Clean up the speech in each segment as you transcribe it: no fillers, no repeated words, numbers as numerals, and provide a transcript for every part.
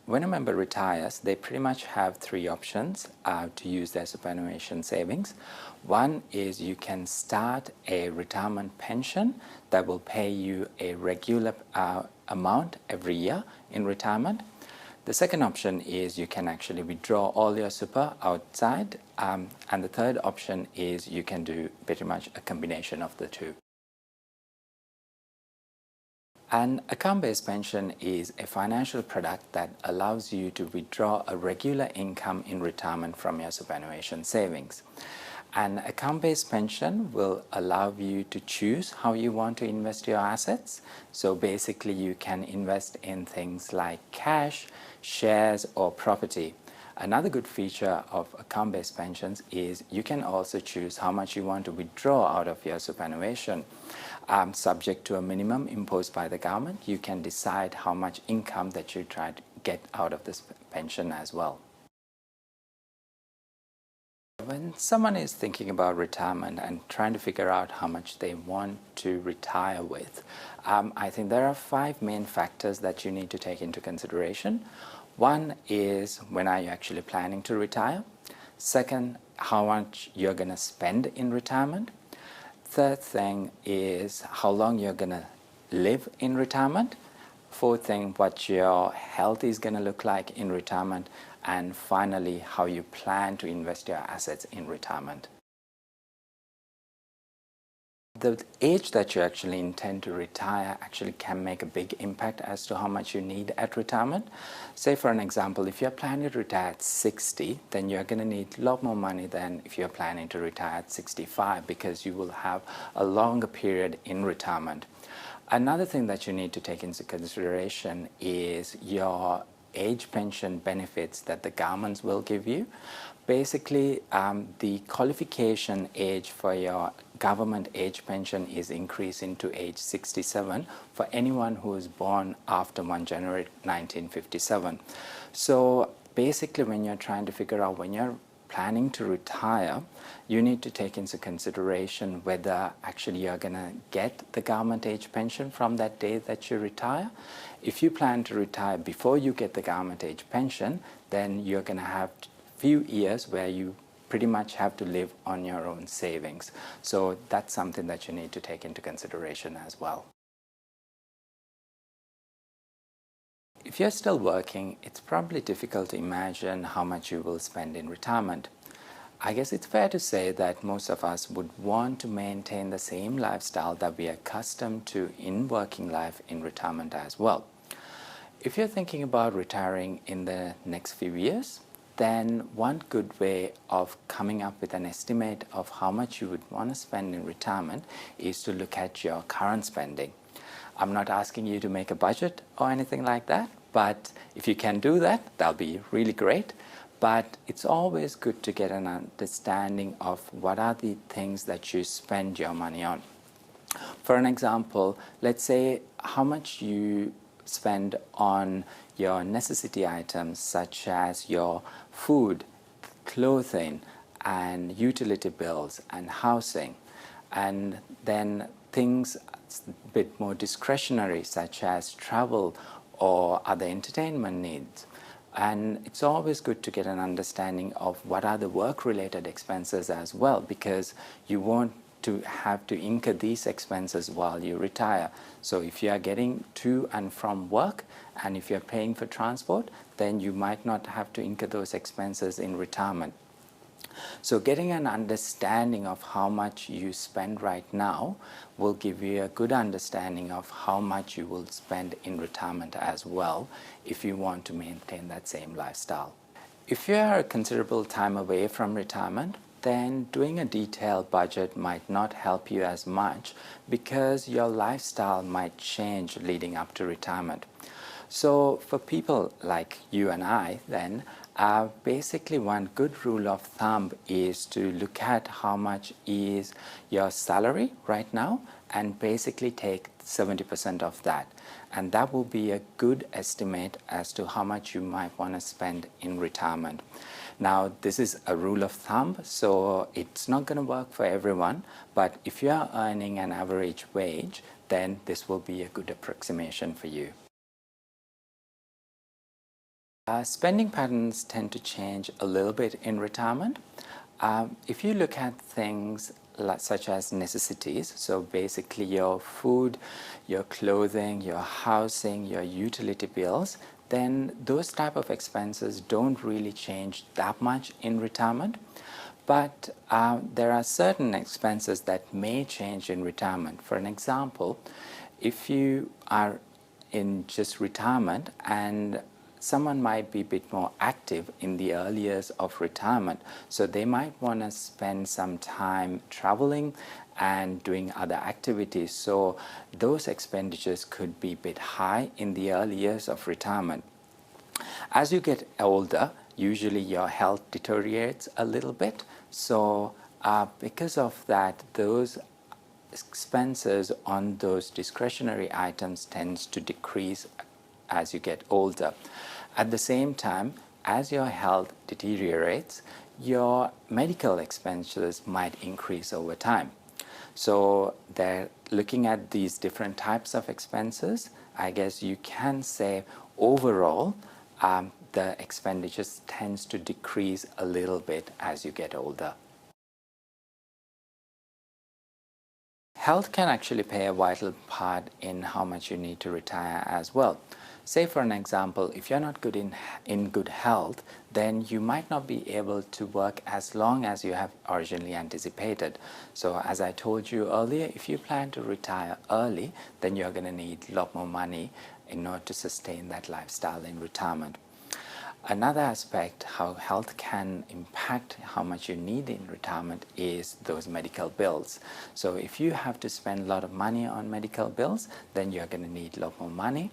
when a member retires, they pretty much have three options to use their superannuation savings. One is you can start a retirement pension that will pay you a regular amount every year in retirement. The second option is you can actually withdraw all your super outside. And the third option is you can do pretty much a combination of the two. An account-based pension is a financial product that allows you to withdraw a regular income in retirement from your superannuation savings. An account-based pension will allow you to choose how you want to invest your assets. So basically you can invest in things like cash, shares, or property. Another good feature of account-based pensions is you can also choose how much you want to withdraw out of your superannuation. Subject to a minimum imposed by the government, you can decide how much income that you try to get out of this pension as well. When someone is thinking about retirement and trying to figure out how much they want to retire with, I think there are 5 main factors that you need to take into consideration. One is, when are you actually planning to retire? Second, how much you're going to spend in retirement. Third thing is how long you're going to live in retirement. Fourth thing, what your health is going to look like in retirement. And finally, how you plan to invest your assets in retirement. The age that you actually intend to retire actually can make a big impact as to how much you need at retirement. Say for an example, if you're planning to retire at 60, then you're going to need a lot more money than if you're planning to retire at 65, because you will have a longer period in retirement. Another thing that you need to take into consideration is your age pension benefits that the governments will give you. Basically, the qualification age for your government age pension is increasing to age 67 for anyone who is born after 1 January 1957. So basically, when you're trying to figure out when you're planning to retire, you need to take into consideration whether actually you're going to get the government age pension from that day that you retire. If you plan to retire before you get the government age pension, then you're going to have few years where you pretty much have to live on your own savings. So that's something that you need to take into consideration as well. If you're still working, it's probably difficult to imagine how much you will spend in retirement. I guess it's fair to say that most of us would want to maintain the same lifestyle that we are accustomed to in working life in retirement as well. If you're thinking about retiring in the next few years, then one good way of coming up with an estimate of how much you would want to spend in retirement is to look at your current spending. I'm not asking you to make a budget or anything like that, but if you can do that, that'll be really great. But it's always good to get an understanding of what are the things that you spend your money on. For an example, let's say how much you spend on your necessity items such as your food, clothing, and utility bills and housing, and then things a bit more discretionary such as travel or other entertainment needs. And it's always good to get an understanding of what are the work-related expenses as well, because you won't to have to incur these expenses while you retire. So if you are getting to and from work, and if you're paying for transport, then you might not have to incur those expenses in retirement. So getting an understanding of how much you spend right now will give you a good understanding of how much you will spend in retirement as well, if you want to maintain that same lifestyle. If you are a considerable time away from retirement, then doing a detailed budget might not help you as much, because your lifestyle might change leading up to retirement. So for people like you and I, then basically one good rule of thumb is to look at how much is your salary right now and basically take 70% of that. And that will be a good estimate as to how much you might want to spend in retirement. Now, this is a rule of thumb, so it's not going to work for everyone, but if you are earning an average wage, then this will be a good approximation for you. Spending patterns tend to change a little bit in retirement. If you look at things such as necessities, so basically your food, your clothing, your housing, your utility bills, then those type of expenses don't really change that much in retirement. But there are certain expenses that may change in retirement. For an example, if you are in just retirement and someone might be a bit more active in the early years of retirement, so they might want to spend some time traveling and doing other activities, so those expenditures could be a bit high in the early years of retirement. As you get older, usually your health deteriorates a little bit, so because of that, those expenses on those discretionary items tends to decrease as you get older. At the same time, as your health deteriorates, your medical expenses might increase over time. So they're looking at these different types of expenses. I guess you can say overall the expenditures tends to decrease a little bit as you get older. Health can actually play a vital part in how much you need to retire as well. Say for an example, if you're not good in good health, then you might not be able to work as long as you have originally anticipated. So as I told you earlier, if you plan to retire early, then you're going to need a lot more money in order to sustain that lifestyle in retirement. Another aspect how health can impact how much you need in retirement is those medical bills. So if you have to spend a lot of money on medical bills, then you're going to need a lot more money.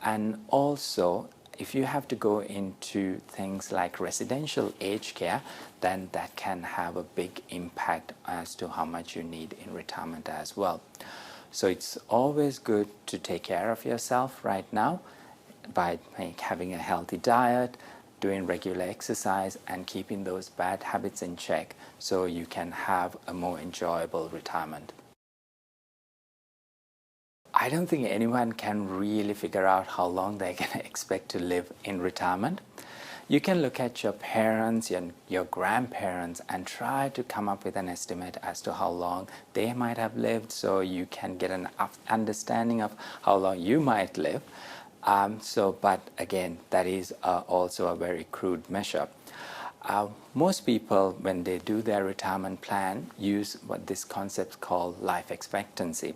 And also, if you have to go into things like residential aged care, then that can have a big impact as to how much you need in retirement as well. So it's always good to take care of yourself right now by having a healthy diet, doing regular exercise, and keeping those bad habits in check so you can have a more enjoyable retirement. I don't think anyone can really figure out how long they can expect to live in retirement. You can look at your parents and your grandparents and try to come up with an estimate as to how long they might have lived, so you can get an understanding of how long you might live. But again, that is also a very crude measure. Most people, when they do their retirement plan, use what this concept called life expectancy.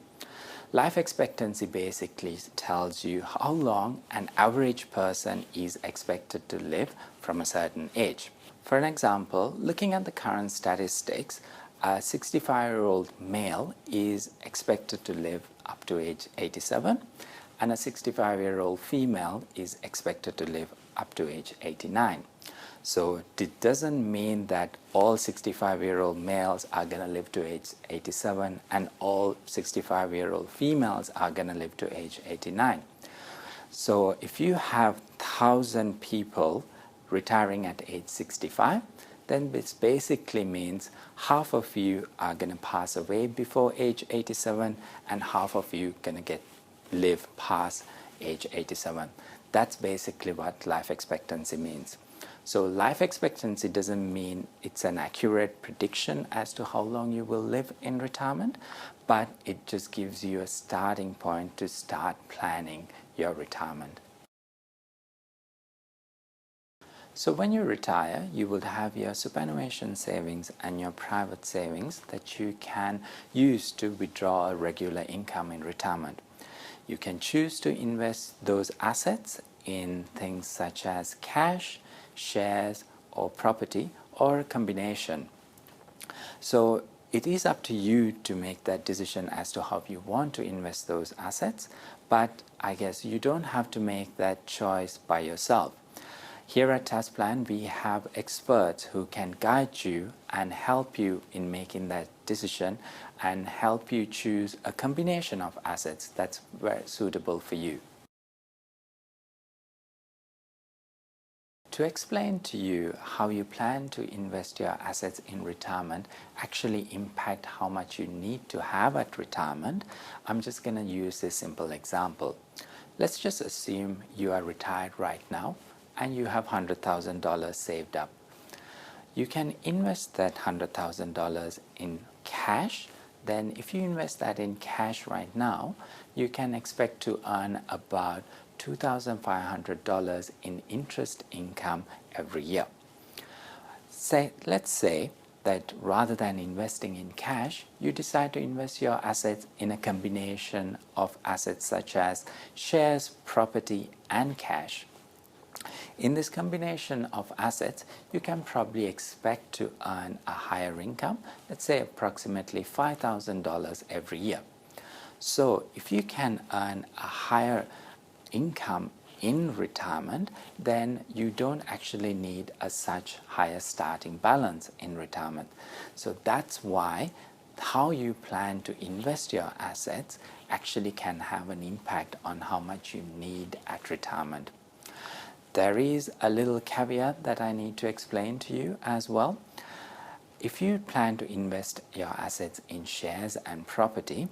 Life expectancy basically tells you how long an average person is expected to live from a certain age. For an example, looking at the current statistics, a 65-year-old male is expected to live up to age 87, and a 65-year-old female is expected to live up to age 89. So it doesn't mean that all 65-year-old males are going to live to age 87 and all 65-year-old females are going to live to age 89. So if you have 1,000 people retiring at age 65, then this basically means half of you are going to pass away before age 87 and half of you going to live past age 87. That's basically what life expectancy means. So life expectancy doesn't mean it's an accurate prediction as to how long you will live in retirement, but it just gives you a starting point to start planning your retirement. So when you retire, you will have your superannuation savings and your private savings that you can use to withdraw a regular income in retirement. You can choose to invest those assets in things such as cash, shares, or property, or a combination. So it is up to you to make that decision as to how you want to invest those assets, but I guess you don't have to make that choice by yourself. Here at TaskPlan, we have experts who can guide you and help you in making that decision and help you choose a combination of assets that's very suitable for you. To explain to you how you plan to invest your assets in retirement actually impact how much you need to have at retirement, I'm just going to use this simple example. Let's just assume you are retired right now and you have $100,000 saved up. You can invest that $100,000 in cash. Then if you invest that in cash right now, you can expect to earn about $2,500 in interest income every year. Let's say that rather than investing in cash, you decide to invest your assets in a combination of assets such as shares, property, and cash. In this combination of assets, you can probably expect to earn a higher income, let's say approximately $5,000 every year. So if you can earn a higher income in retirement, then you don't actually need a such higher starting balance in retirement. So that's why how you plan to invest your assets actually can have an impact on how much you need at retirement. There is a little caveat that I need to explain to you as well. If you plan to invest your assets in shares and property,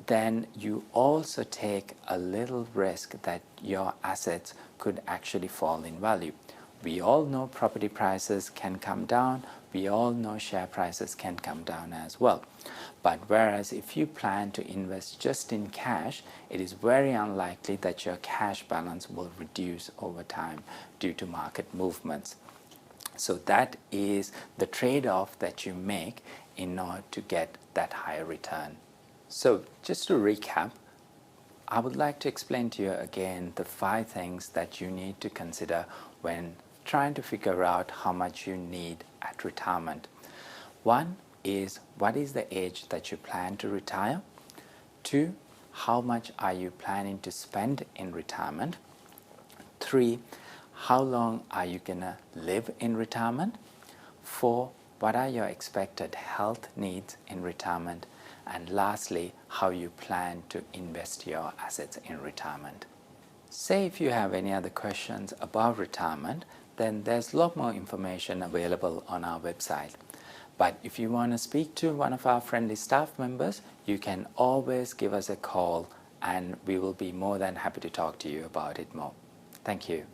then you also take a little risk that your assets could actually fall in value. We all know property prices can come down. We all know share prices can come down as well. But whereas if you plan to invest just in cash, it is very unlikely that your cash balance will reduce over time due to market movements. So that is the trade-off that you make in order to get that higher return. So just to recap, I would like to explain to you again the 5 things that you need to consider when trying to figure out how much you need at retirement. 1 is, what is the age that you plan to retire? 2, how much are you planning to spend in retirement? 3, how long are you gonna live in retirement? 4, what are your expected health needs in retirement? And lastly, how you plan to invest your assets in retirement. Say if you have any other questions about retirement, then there's a lot more information available on our website. But if you want to speak to one of our friendly staff members, you can always give us a call and we will be more than happy to talk to you about it more. Thank you.